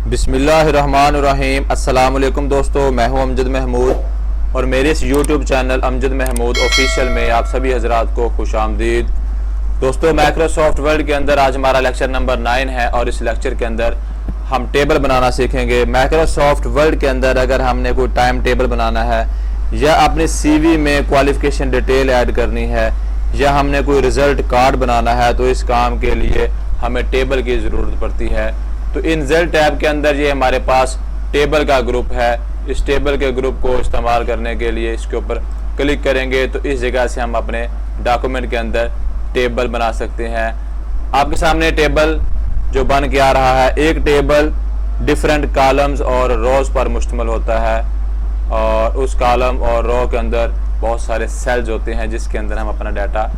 बिस्मिल्लाहिर्रहमानिर्रहीम। अस्सलाम वालेकुम दोस्तों, मैं हूं अमजद महमूद और मेरे इस YouTube channel Amjad Mahmood official में आप सभी हजरात को खुश आमदीद। दोस्तों, माइक्रोसॉफ्ट वर्ड के अंदर आज हमारा लेक्चर नंबर 9 है और इस लेक्चर के अंदर हम टेबल बनाना सीखेंगे। माइक्रोसॉफ्ट वर्ड के अंदर अगर हमने कोई टाइम टेबल बनाना है या अपने CV में क्वालिफिकेशन डिटेल ऐड करनी है या हमने कोई रिजल्ट कार्ड बनाना है तो इस काम के लिए हमें टेबल की ज़रूरत पड़ती है। तो इनजेल टैब के अंदर ये हमारे पास टेबल का ग्रुप है। इस टेबल के ग्रुप को इस्तेमाल करने के लिए इसके ऊपर क्लिक करेंगे तो इस जगह से हम अपने डॉक्यूमेंट के अंदर टेबल बना सकते हैं। आपके सामने टेबल जो बन के आ रहा है, एक टेबल डिफरेंट कॉलम्स और रोज पर मुश्तमिल होता है और उस कॉलम और रो के अंदर बहुत सारे सेल्स होते हैं जिसके अंदर हम अपना डाटा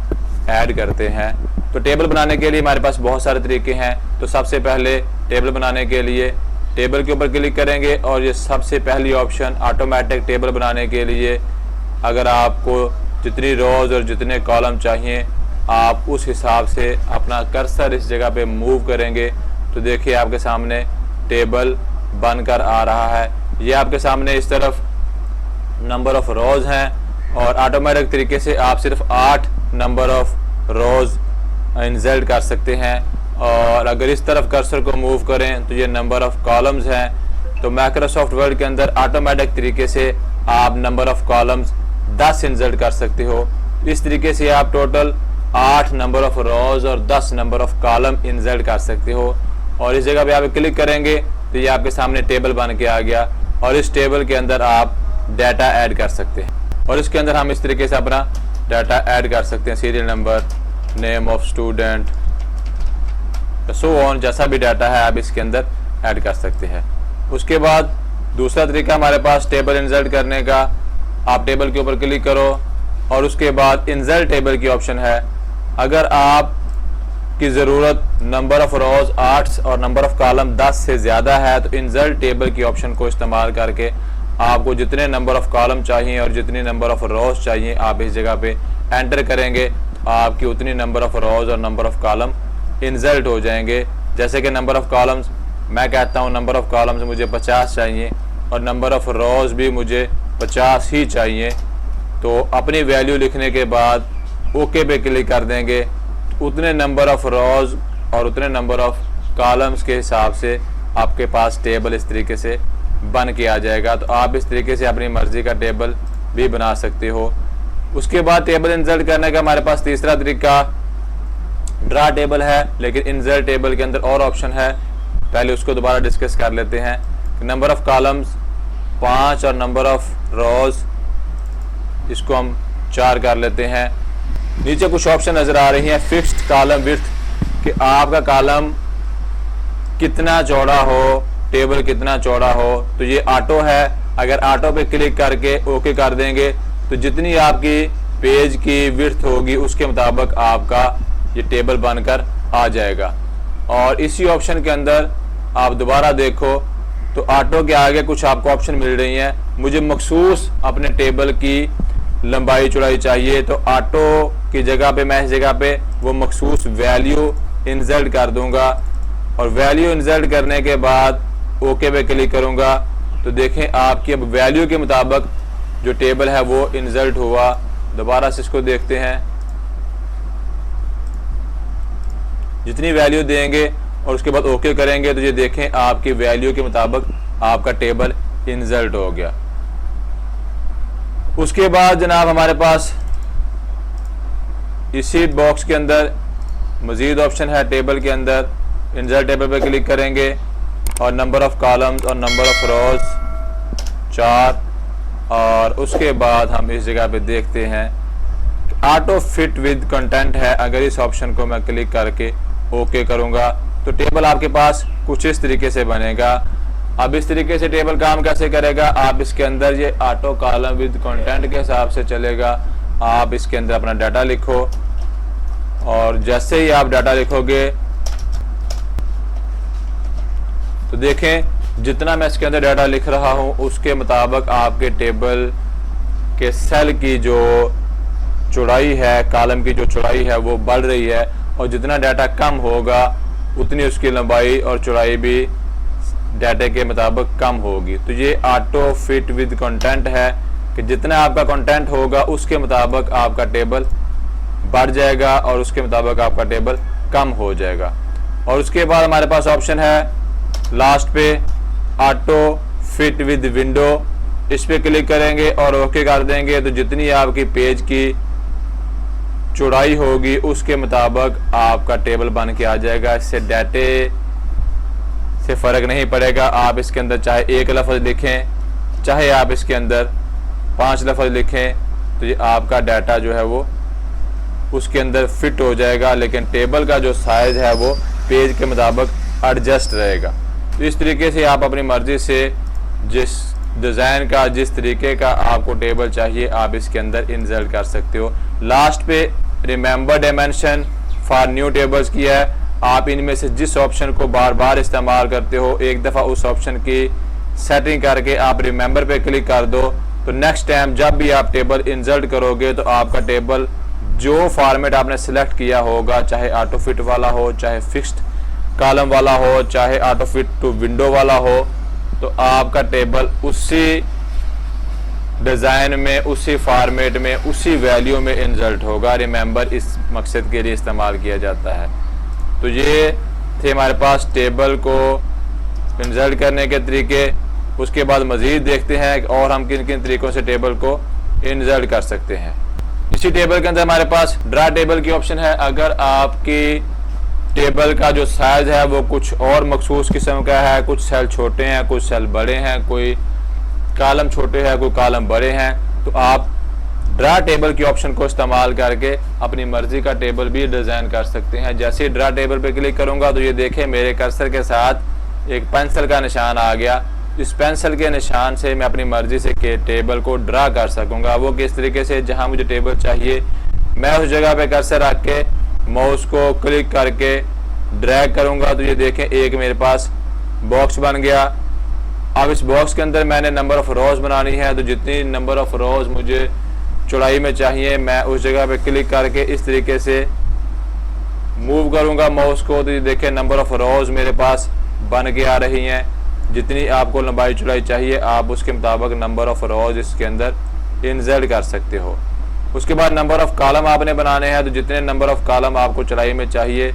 ऐड करते हैं। तो टेबल बनाने के लिए हमारे पास बहुत सारे तरीके हैं। तो सबसे पहले टेबल बनाने के लिए टेबल के ऊपर क्लिक करेंगे और ये सबसे पहली ऑप्शन ऑटोमेटिक टेबल बनाने के लिए अगर आपको जितनी रोज और जितने कॉलम चाहिए आप उस हिसाब से अपना कर्सर इस जगह पे मूव करेंगे तो देखिए आपके सामने टेबल बनकर आ रहा है। ये आपके सामने इस तरफ नंबर ऑफ रोज हैं और ऑटोमेटिक तरीके से आप सिर्फ 8 नंबर ऑफ रोज इंसर्ट कर सकते हैं और अगर इस तरफ कर्सर को मूव करें तो ये नंबर ऑफ कॉलम्स हैं। तो माइक्रोसॉफ्ट वर्ड के अंदर ऑटोमेटिक तरीके से आप नंबर ऑफ कॉलम्स 10 इंसर्ट कर सकते हो। इस तरीके से आप टोटल 8 नंबर ऑफ रोज और 10 नंबर ऑफ कॉलम इंसर्ट कर सकते हो और इस जगह पे आप क्लिक करेंगे तो ये आपके सामने टेबल बन के आ गया और इस टेबल के अंदर आप डाटा ऐड कर सकते हैं और इसके अंदर हम इस तरीके से अपना डाटा ऐड कर सकते हैं, serial number, name of student, so on, जैसा भी डाटा है आप इसके अंदर ऐड कर सकते हैं। उसके बाद दूसरा तरीका हमारे पास टेबल इंसर्ट करने का, आप टेबल के ऊपर क्लिक करो और उसके बाद इंसर्ट टेबल की ऑप्शन है। अगर आप की ज़रूरत नंबर ऑफ रोज 8 और नंबर ऑफ कॉलम 10 से ज़्यादा है तो इंसर्ट टेबल की ऑप्शन को इस्तेमाल करके आपको जितने नंबर ऑफ कॉलम चाहिए और जितनी नंबर ऑफ रोज चाहिए आप इस जगह पे एंटर करेंगे तो आपकी उतनी नंबर ऑफ रोज और नंबर ऑफ कॉलम इंसर्ट हो जाएंगे। जैसे कि नंबर ऑफ कॉलम्स मैं कहता हूँ नंबर ऑफ कॉलम्स मुझे 50 चाहिए और नंबर ऑफ रोज भी मुझे 50 ही चाहिए। तो अपनी वैल्यू लिखने के बाद ओके पे क्लिक कर देंगे तो उतने नंबर ऑफ रोज और उतने नंबर ऑफ कॉलम्स के हिसाब से आपके पास टेबल इस तरीके से बन के आ जाएगा। तो आप इस तरीके से अपनी मर्जी का टेबल भी बना सकते हो। उसके बाद टेबल इंसर्ट करने का हमारे पास तीसरा तरीका ड्रा टेबल है, लेकिन इंसर्ट टेबल के अंदर और ऑप्शन है। पहले उसको दोबारा डिस्कस कर लेते हैं। नंबर ऑफ कॉलम्स 5 और नंबर ऑफ रोज इसको हम 4 कर लेते हैं। नीचे कुछ ऑप्शन नजर आ रही हैं, फिक्स्ड कॉलम विड्थ, कि आपका कॉलम कितना चौड़ा हो, टेबल कितना चौड़ा हो। तो ये ऑटो है, अगर ऑटो पे क्लिक करके ओके कर देंगे तो जितनी आपकी पेज की विड्थ होगी उसके मुताबिक आपका ये टेबल बनकर आ जाएगा। और इसी ऑप्शन के अंदर आप दोबारा देखो तो ऑटो के आगे कुछ आपको ऑप्शन मिल रही हैं। मुझे मखसूस अपने टेबल की लंबाई चौड़ाई चाहिए तो ऑटो की जगह पे मैं इस जगह पे वो मखसूस वैल्यू इंसर्ट कर दूंगा और वैल्यू इंसर्ट करने के बाद ओके पे क्लिक करूंगा तो देखें आपकी अब वैल्यू के मुताबिक जो टेबल है वो इंसर्ट हुआ। दोबारा से इसको देखते हैं, जितनी वैल्यू देंगे और उसके बाद ओके करेंगे तो ये देखें आपकी वैल्यू के मुताबिक आपका टेबल इंसर्ट हो गया। उसके बाद जनाब हमारे पास इसी बॉक्स के अंदर मजीद ऑप्शन है। टेबल के अंदर इंसर्ट टेबल पे क्लिक करेंगे और नंबर ऑफ कॉलम्स और नंबर ऑफ रोज 4 और उसके बाद हम इस जगह पे देखते हैं ऑटो फिट विद कंटेंट है। अगर इस ऑप्शन को मैं क्लिक करके ओके करूंगा तो टेबल आपके पास कुछ इस तरीके से बनेगा। अब इस तरीके से टेबल काम कैसे करेगा, आप इसके अंदर ये ऑटो कॉलम विद कंटेंट के हिसाब से चलेगा। आप इसके अंदर अपना डाटा लिखो और जैसे ही आप डाटा लिखोगे तो देखें जितना मैं इसके अंदर डाटा लिख रहा हूं उसके मुताबिक आपके टेबल के सेल की जो चौड़ाई है, कॉलम की जो चौड़ाई है वो बढ़ रही है और जितना डाटा कम होगा उतनी उसकी लंबाई और चौड़ाई भी डाटे के मुताबिक कम होगी। तो ये ऑटो फिट विद कंटेंट है कि जितना आपका कंटेंट होगा उसके मुताबिक आपका टेबल बढ़ जाएगा और उसके मुताबिक आपका टेबल कम हो जाएगा। और उसके बाद हमारे पास ऑप्शन है लास्ट पे ऑटो फिट विद विंडो, इस पे क्लिक करेंगे और ओके कर देंगे तो जितनी आपकी पेज की चौड़ाई होगी उसके मुताबिक आपका टेबल बन के आ जाएगा। इससे डाटे से फ़र्क नहीं पड़ेगा। आप इसके अंदर चाहे एक लफ्ज़ लिखें, चाहे आप इसके अंदर 5 लफ्ज़ लिखें, तो ये आपका डाटा जो है वो उसके अंदर फिट हो जाएगा, लेकिन टेबल का जो साइज़ है वो पेज के मुताबिक एडजस्ट रहेगा। तो इस तरीके से आप अपनी मर्ज़ी से जिस डिज़ाइन का, जिस तरीके का आपको टेबल चाहिए, आप इसके अंदर इंसर्ट कर सकते हो। लास्ट पे remember dimension for new tables किया है। आप इनमें से जिस ऑप्शन को बार बार इस्तेमाल करते हो, एक दफ़ा उस ऑप्शन की सेटिंग करके आप रिमेंबर पे क्लिक कर दो, तो नेक्स्ट टाइम जब भी आप टेबल इंसर्ट करोगे तो आपका टेबल जो फॉर्मेट आपने सेलेक्ट किया होगा, चाहे ऑटो फिट वाला हो, चाहे फिक्स्ड कॉलम वाला हो, चाहे ऑटो फिट टू विंडो वाला हो, तो आपका टेबल उसी डिज़ाइन में, उसी फॉर्मेट में, उसी वैल्यू में इंसर्ट होगा। रिमेंबर इस मकसद के लिए इस्तेमाल किया जाता है। तो ये थे हमारे पास टेबल को इंसर्ट करने के तरीके। उसके बाद मज़ीद देखते हैं और हम किन किन तरीक़ों से टेबल को इंसर्ट कर सकते हैं। इसी टेबल के अंदर हमारे पास ड्रा टेबल की ऑप्शन है। अगर आपकी टेबल का जो साइज़ है वो कुछ और मखसूस किस्म का है, कुछ सेल छोटे हैं, कुछ सेल बड़े हैं, कोई कॉलम छोटे हैं, कोई कॉलम बड़े हैं, तो आप ड्रा टेबल की ऑप्शन को इस्तेमाल करके अपनी मर्ज़ी का टेबल भी डिज़ाइन कर सकते हैं। जैसे ही ड्रा टेबल पे क्लिक करूँगा तो ये देखें मेरे कर्सर के साथ एक पेंसिल का निशान आ गया। इस पेंसिल के निशान से मैं अपनी मर्ज़ी से के टेबल को ड्रा कर सकूँगा। वो किस तरीके से, जहाँ मुझे टेबल चाहिए मैं उस जगह पे कर्सर रख के माउस को क्लिक करके ड्रैग करूँगा तो ये देखें एक मेरे पास बॉक्स बन गया। अब इस बॉक्स के अंदर मैंने नंबर ऑफ़ रोज़ बनानी है, तो जितनी नंबर ऑफ़ रोज़ मुझे चौड़ाई में चाहिए मैं उस जगह पे क्लिक करके इस तरीके से मूव करूँगा माउस को, तो ये देखें नंबर ऑफ़ रोज़ मेरे पास बन के आ रही हैं। जितनी आपको लंबाई चौड़ाई चाहिए आप उसके मुताबिक नंबर ऑफ़ रोज़ इसके अंदर इंसर्ट कर सकते हो। उसके बाद नंबर ऑफ़ कॉलम आपने बनाने हैं, तो जितने नंबर ऑफ़ कॉलम आपको चौड़ाई में चाहिए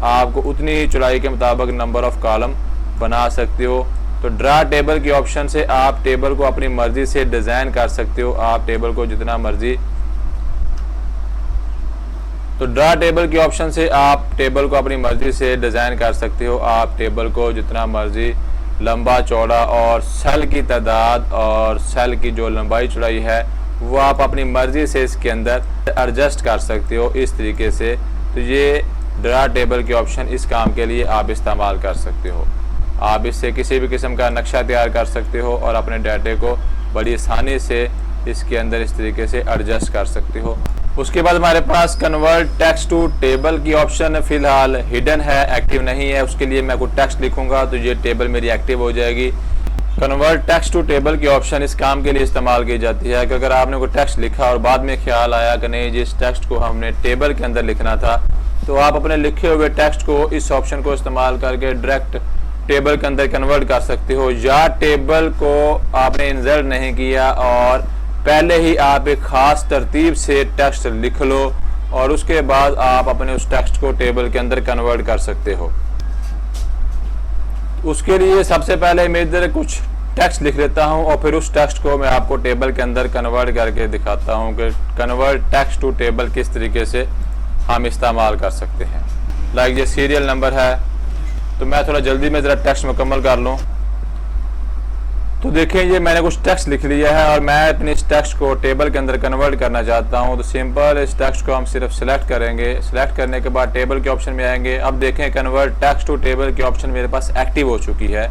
आपको उतनी ही चौड़ाई के मुताबिक नंबर ऑफ़ कॉलम बना सकते हो। तो ड्रा टेबल की ऑप्शन से आप टेबल को अपनी मर्ज़ी से डिज़ाइन कर सकते हो। आप टेबल को जितना मर्ज़ी, तो ड्रा टेबल की ऑप्शन से आप टेबल को अपनी मर्ज़ी से डिज़ाइन कर सकते हो। आप टेबल को जितना मर्ज़ी लंबा चौड़ा और सेल की तादाद और सेल की जो लंबाई चौड़ाई है वो आप अपनी मर्ज़ी से इसके अंदर एडजस्ट कर सकते हो इस तरीके से। तो ये ड्रा टेबल के ऑप्शन इस काम के लिए आप इस्तेमाल कर सकते हो। आप इससे किसी भी किस्म का नक्शा तैयार कर सकते हो और अपने डाटे को बड़ी आसानी से इसके अंदर इस तरीके से एडजस्ट कर सकते हो। उसके बाद हमारे पास कन्वर्ट टेक्स्ट टू टेबल की ऑप्शन फ़िलहाल हिडन है, एक्टिव नहीं है। उसके लिए मैं कोई टेक्स्ट लिखूंगा तो ये टेबल मेरी एक्टिव हो जाएगी। कन्वर्ट टेक्स्ट टू टेबल की ऑप्शन इस काम के लिए इस्तेमाल की जाती है कि अगर आपने कोई टेक्स्ट लिखा और बाद में ख्याल आया कि नहीं जिस टेक्स्ट को हमने टेबल के अंदर लिखना था, तो आप अपने लिखे हुए टेक्स्ट को इस ऑप्शन को इस्तेमाल करके डायरेक्ट टेबल के अंदर कन्वर्ट कर सकते हो। या टेबल को आपने इंसर्ट नहीं किया और पहले ही आप एक ख़ास तरतीब से टेक्स्ट लिख लो और उसके बाद आप अपने उस टेक्स्ट को टेबल के अंदर कन्वर्ट कर सकते हो। उसके लिए सबसे पहले मैं इधर कुछ टेक्स्ट लिख लेता हूं और फिर उस टेक्स्ट को मैं आपको टेबल के अंदर कन्वर्ट करके दिखाता हूं कि कन्वर्ट टेक्स्ट टू टेबल किस तरीके से हम इस्तेमाल कर सकते हैं। लाइक ये सीरियल नंबर है, तो मैं थोड़ा जल्दी में ज़रा टेक्स्ट मुकम्मल कर लूँ। तो देखें ये मैंने कुछ टेक्स्ट लिख लिया है और मैं अपने इस टेक्स्ट को टेबल के अंदर कन्वर्ट करना चाहता हूं। तो सिंपल इस टेक्स्ट को हम सिर्फ सिलेक्ट करेंगे। सिलेक्ट करने के बाद टेबल के ऑप्शन में आएंगे। अब देखें कन्वर्ट टेक्स्ट टू टेबल की ऑप्शन मेरे पास एक्टिव हो चुकी है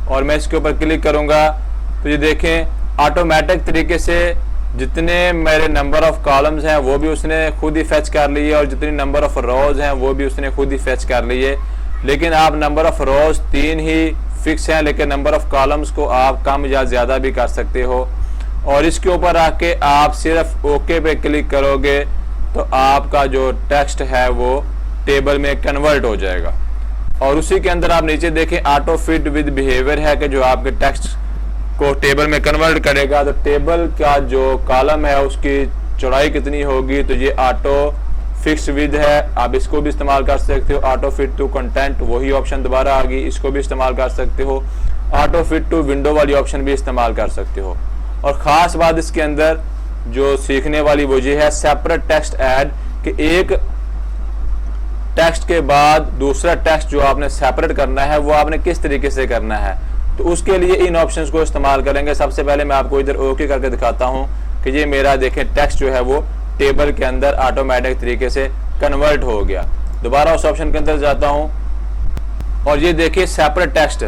और मैं इसके ऊपर क्लिक करूंगा तो ये देखें ऑटोमेटिक तरीके से जितने मेरे नंबर ऑफ़ कॉलम्स हैं वो भी उसने खुद ही फेच कर लिए और जितनी नंबर ऑफ़ रोज़ हैं वो भी उसने खुद ही फेच कर लिए। लेकिन आप नंबर ऑफ़ रोज़ 3 ही फिक्स हैं, लेकिन नंबर ऑफ़ कॉलम्स को आप कम या ज़्यादा भी कर सकते हो। और इसके ऊपर आके आप सिर्फ ओके पे क्लिक करोगे तो आपका जो टेक्स्ट है वो टेबल में कन्वर्ट हो जाएगा। और उसी के अंदर आप नीचे देखें ऑटो फिट विद बिहेवियर है कि जो आपके टेक्स्ट को टेबल में कन्वर्ट करेगा। तो टेबल का जो कॉलम है उसकी चौड़ाई कितनी होगी, तो ये ऑटो फिक्स विद है, आप इसको भी इस्तेमाल कर सकते हो। ऑटो फिट टू कंटेंट वही ऑप्शन दोबारा आ गई, इसको भी इस्तेमाल कर सकते हो। ऑटो फिट टू विंडो वाली ऑप्शन भी इस्तेमाल कर सकते हो। और ख़ास बात इसके अंदर जो सीखने वाली वो ये है सेपरेट टेक्स्ट ऐड, कि एक टेक्स्ट के बाद दूसरा टेक्स्ट जो आपने सेपरेट करना है वो आपने किस तरीके से करना है। तो उसके लिए इन ऑप्शंस को इस्तेमाल करेंगे। सबसे पहले मैं आपको इधर ओके करके दिखाता हूं कि ये मेरा देखें टेक्स्ट जो है वो टेबल के अंदर ऑटोमेटिक तरीके से कन्वर्ट हो गया। दोबारा उस ऑप्शन के अंदर जाता हूं और ये देखिए सेपरेट टेक्स्ट।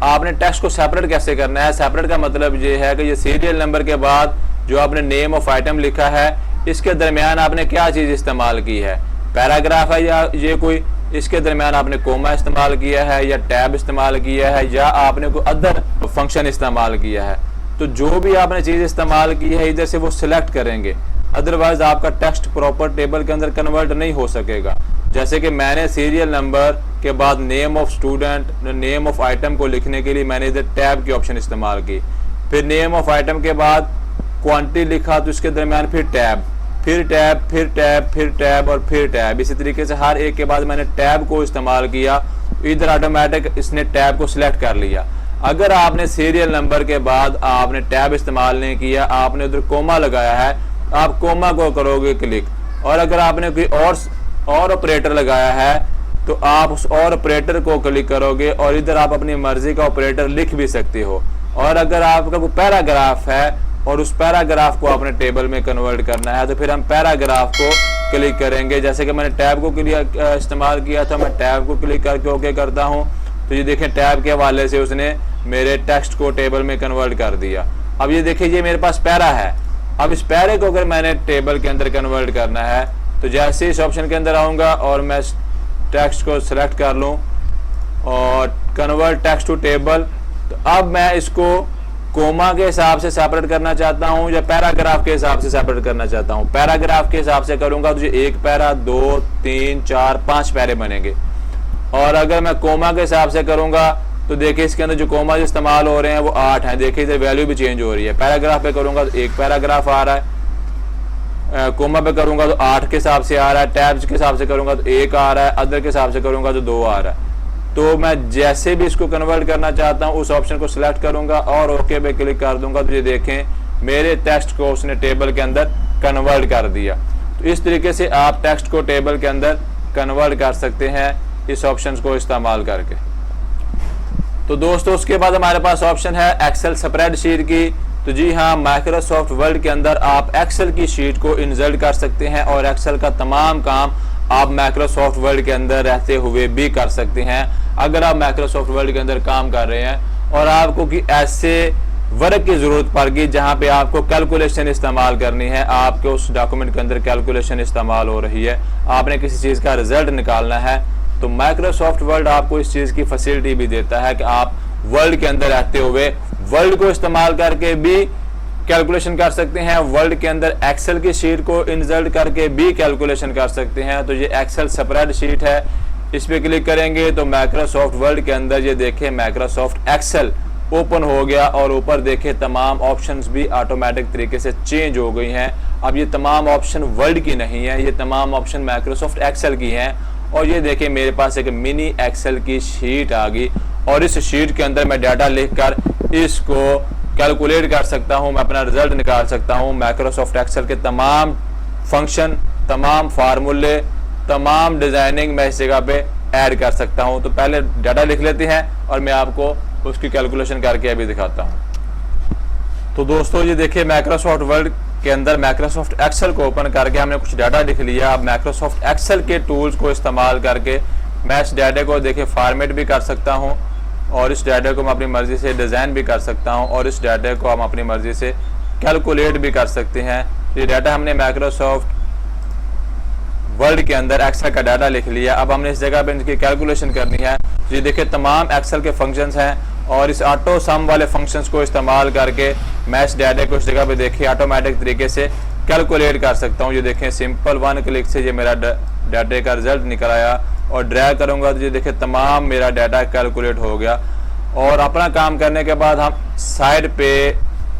आपने टेक्स्ट को सेपरेट कैसे करना है। सेपरेट का मतलब ये है कि ये सीरियल नंबर के बाद जो आपने नेम ऑफ आइटम लिखा है इसके दरमियान आपने क्या चीज़ इस्तेमाल की है, पैराग्राफ है या ये कोई, इसके दरमियान आपने कोमा इस्तेमाल किया है या टैब इस्तेमाल किया है या आपने कोई अदर फंक्शन इस्तेमाल किया है। तो जो भी आपने चीज़ इस्तेमाल की है इधर से वो सिलेक्ट करेंगे, अदरवाइज आपका टेक्स्ट प्रॉपर टेबल के अंदर कन्वर्ट नहीं हो सकेगा। जैसे कि मैंने सीरियल नंबर के बाद name of student, name of item को लिखने के लिए मैंने इधर टैब की ऑप्शन इस्तेमाल की, फिर नेम ऑफ आइटम के बाद क्वांटिटी लिखा तो इसके दरमियान फिर टैब, फिर टैब, फिर टैब, फिर टैब और फिर टैब। इसी तरीके से हर एक के बाद मैंने टैब को इस्तेमाल किया, इधर ऑटोमेटिक इसने टैब को सिलेक्ट कर लिया। अगर आपने सीरियल नंबर के बाद आपने टैब इस्तेमाल नहीं किया, आपने उधर कोमा लगाया है, आप कोमा को करोगे क्लिक, और अगर आपने कोई और ऑपरेटर लगाया है तो आप उस और ऑपरेटर को क्लिक करोगे और इधर आप अपनी मर्जी का ऑपरेटर लिख भी सकते हो। और अगर आपका कोई पैराग्राफ है और उस पैराग्राफ को आपने टेबल में कन्वर्ट करना है तो फिर हम पैराग्राफ को क्लिक करेंगे। जैसे कि मैंने टैब को इस्तेमाल किया था, मैं टैब को क्लिक करके ओके करता हूं तो ये देखें टैब के हवाले से उसने मेरे टेक्स्ट को टेबल में कन्वर्ट कर दिया। अब ये देखिए ये मेरे पास पैरा है, अब इस पैरे को अगर मैंने टेबल के अंदर कन्वर्ट करना है तो जैसे इस ऑप्शन के अंदर आऊँगा और मैं टेक्स्ट को सिलेक्ट कर लूँ और कन्वर्ट टेक्स्ट टू टेबल, तो अब मैं इसको कोमा के हिसाब से सेपरेट करना चाहता हूं या पैराग्राफ के हिसाब से सेपरेट करना चाहता हूं। पैराग्राफ के हिसाब से करूंगा तो एक पैरा, 2, 3, 4, 5 पैरे बनेंगे। और अगर मैं कोमा के हिसाब से करूंगा तो देखिए इसके अंदर जो कोमा इस्तेमाल हो रहे हैं वो 8 हैं। देखिए इधर वैल्यू भी चेंज हो रही है। पैराग्राफ पे करूंगा तो एक पैराग्राफ आ रहा है, कोमा पे करूंगा तो 8 के हिसाब से आ रहा है, टैब्स के हिसाब से करूंगा तो 1 आ रहा है, अदर के हिसाब से करूंगा तो 2 आ रहा है। तो मैं जैसे भी इसको कन्वर्ट करना चाहता हूं उस ऑप्शन को सिलेक्ट करूंगा और ओके पे क्लिक कर दूंगा तो ये देखें मेरे टेक्स्ट को उसने टेबल के अंदर कन्वर्ट कर दिया। तो इस तरीके से आप टेक्स्ट को टेबल के अंदर कन्वर्ट कर सकते हैं इस ऑप्शन को इस्तेमाल करके। तो दोस्तों उसके बाद हमारे पास ऑप्शन है एक्सेल स्प्रेडशीट की। तो जी हाँ, माइक्रोसॉफ्ट वर्ड के अंदर आप एक्सेल की शीट को इंसर्ट कर सकते हैं और एक्सेल का तमाम काम आप माइक्रोसॉफ्ट वर्ड के अंदर रहते हुए भी कर सकते हैं। अगर आप माइक्रोसॉफ्ट वर्ड के अंदर काम कर रहे हैं और आपको कि ऐसे वर्क की ज़रूरत पड़ गई जहां पे आपको कैलकुलेशन इस्तेमाल करनी है, आपके उस डॉक्यूमेंट के अंदर कैलकुलेशन इस्तेमाल हो रही है, आपने किसी चीज़ का रिजल्ट निकालना है, तो माइक्रोसॉफ्ट वर्ड आपको इस चीज़ की फैसिलिटी भी देता है कि आप वर्ल्ड के अंदर रहते हुए वर्ल्ड को इस्तेमाल करके भी कैलकुलेशन कर सकते हैं, वर्ल्ड के अंदर एक्सेल की शीट को इंसर्ट करके भी कैलकुलेशन कर सकते हैं। तो ये एक्सेल स्प्रेडशीट है, इस पर क्लिक करेंगे तो माइक्रोसॉफ्ट वर्ड के अंदर ये देखें माइक्रोसॉफ्ट एक्सेल ओपन हो गया और ऊपर देखें तमाम ऑप्शंस भी ऑटोमेटिक तरीके से चेंज हो गई हैं। अब ये तमाम ऑप्शन वर्ड की नहीं है, ये तमाम ऑप्शन माइक्रोसॉफ्ट एक्सेल की हैं। और ये देखें मेरे पास एक मिनी एक्सेल की शीट आ गई और इस शीट के अंदर मैं डाटा लिखकर इसको कैलकुलेट कर सकता हूं, मैं अपना रिजल्ट निकाल सकता हूं। माइक्रोसॉफ्ट एक्सेल के तमाम फंक्शन, तमाम फार्मूले, तमाम डिजाइनिंग मैं इस जगह पे ऐड कर सकता हूं। तो पहले डाटा लिख लेते हैं और मैं आपको उसकी कैलकुलेशन करके अभी दिखाता हूं। तो दोस्तों ये देखिए माइक्रोसॉफ्ट वर्ड के अंदर माइक्रोसॉफ्ट एक्सेल को ओपन करके हमने कुछ डाटा लिख लिया। अब माइक्रोसॉफ्ट एक्सेल के टूल्स को इस्तेमाल करके मैं इस डाटा को देखिए फॉर्मेट भी कर सकता हूं और इस डाटा को मैं अपनी मर्जी से डिज़ाइन भी कर सकता हूं और इस डाटा को हम अपनी मर्जी से कैलकुलेट भी कर सकते हैं। ये डाटा हमने माइक्रोसॉफ्ट वर्ड के अंदर एक्सेल का डाटा लिख लिया। अब हमने इस जगह पे इनकी कैलकुलेशन करनी है। ये देखिए तमाम एक्सेल के फंक्शंस हैं और इस ऑटो सम वाले फंक्शंस को इस्तेमाल करके मैं इस डाटा को इस जगह पे देखिए ऑटोमेटिक तरीके से कैलकुलेट कर सकता हूँ। ये देखें सिंपल 1 क्लिक से ये मेरा डाटे का रिजल्ट निकल आया और ड्रैग करूंगा तो ये देखिए तमाम मेरा डाटा कैलकुलेट हो गया। और अपना काम करने के बाद हम साइड पे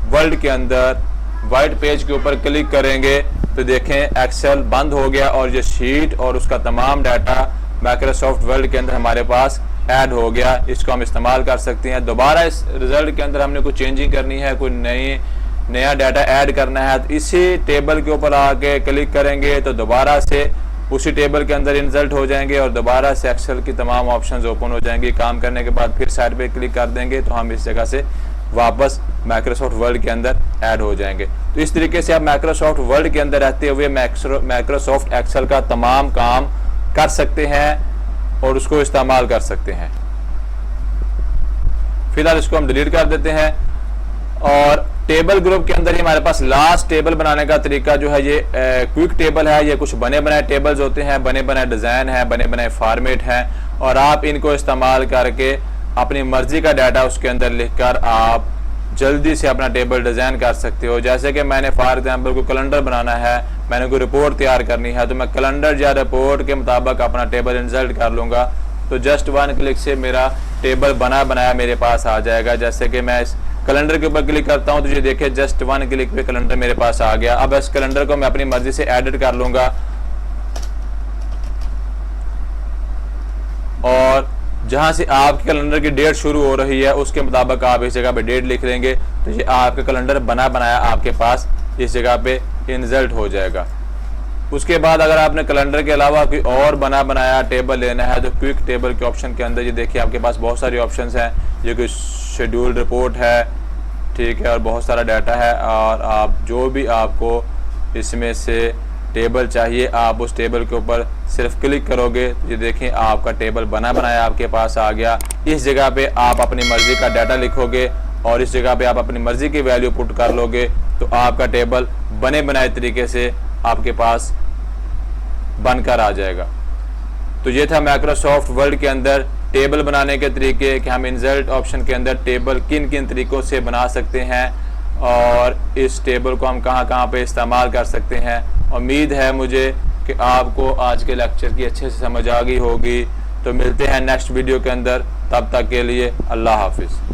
वर्ल्ड के अंदर वाइट पेज के ऊपर क्लिक करेंगे तो देखें एक्सेल बंद हो गया और ये शीट और उसका तमाम डाटा माइक्रोसॉफ्ट वर्ल्ड के अंदर हमारे पास ऐड हो गया। इसको हम इस्तेमाल कर सकते हैं। दोबारा इस रिजल्ट के अंदर हमने कोई चेंजिंग करनी है, कोई नया डाटा ऐड करना है तो इसी टेबल के ऊपर आके क्लिक करेंगे तो दोबारा से उसी टेबल के अंदर इंसर्ट हो जाएंगे और दोबारा से एक्सेल की तमाम ऑप्शंस ओपन हो जाएंगे। काम करने के बाद फिर साइड पे क्लिक कर देंगे तो हम इस जगह से वापस माइक्रोसॉफ्ट वर्ल्ड के अंदर ऐड हो जाएंगे। तो इस तरीके से आप माइक्रोसॉफ्ट वर्ल्ड के अंदर रहते हुए माइक्रोसॉफ्ट एक्सेल का तमाम काम कर सकते हैं और उसको इस्तेमाल कर सकते हैं। फिलहाल इसको हम डिलीट कर देते हैं। और टेबल ग्रुप के अंदर ही हमारे पास लास्ट टेबल बनाने का तरीका जो है ये क्विक टेबल है। ये कुछ बने बनाए टेबल्स होते हैं, बने बनाए डिज़ाइन है, बने बनाए फॉर्मेट हैं और आप इनको इस्तेमाल करके अपनी मर्जी का डाटा उसके अंदर लिखकर आप जल्दी से अपना टेबल डिज़ाइन कर सकते हो। जैसे कि मैंने फॉर एग्जांपल कोई कैलेंडर बनाना है, मैंने कोई रिपोर्ट तैयार करनी है तो मैं कैलेंडर या रिपोर्ट के मुताबिक अपना टेबल इंसर्ट कर लूँगा तो जस्ट वन क्लिक से मेरा टेबल बना बनाया मेरे पास आ जाएगा। जैसे कि मैं इस कैलेंडर के ऊपर क्लिक करता हूं तो ये देखिए जस्ट वन क्लिक पे कैलेंडर मेरे पास आ गया। अब इस कैलेंडर को मैं अपनी मर्जी से एडिट कर लूंगा और जहां से आपके कैलेंडर की डेट शुरू हो रही है उसके मुताबिक आप इस जगह पे डेट लिख लेंगे तो ये आपका कैलेंडर बना बनाया आपके पास इस जगह पे इंसर्ट हो जाएगा। उसके बाद अगर आपने कैलेंडर के अलावा कोई और बना बनाया टेबल लेना है तो क्विक टेबल के ऑप्शन के अंदर ये देखिए आपके पास बहुत सारी ऑप्शंस हैं। ये कोई शेड्यूल रिपोर्ट है, ठीक है, और बहुत सारा डाटा है और आप जो भी आपको इसमें से टेबल चाहिए आप उस टेबल के ऊपर सिर्फ क्लिक करोगे तो ये देखें आपका टेबल बना बनाया आपके पास आ गया। इस जगह पे आप अपनी मर्जी का डाटा लिखोगे और इस जगह पे आप अपनी मर्जी की वैल्यू पुट कर लोगे तो आपका टेबल बने बनाए तरीके से आपके पास बनकर आ जाएगा। तो ये था माइक्रोसॉफ्ट वर्ड के अंदर टेबल बनाने के तरीके कि हम इंसर्ट ऑप्शन के अंदर टेबल किन किन तरीकों से बना सकते हैं और इस टेबल को हम कहां कहां पे इस्तेमाल कर सकते हैं। उम्मीद है मुझे कि आपको आज के लेक्चर की अच्छे से समझ आ गई होगी। तो मिलते हैं नेक्स्ट वीडियो के अंदर, तब तक के लिए अल्लाह हाफिज़।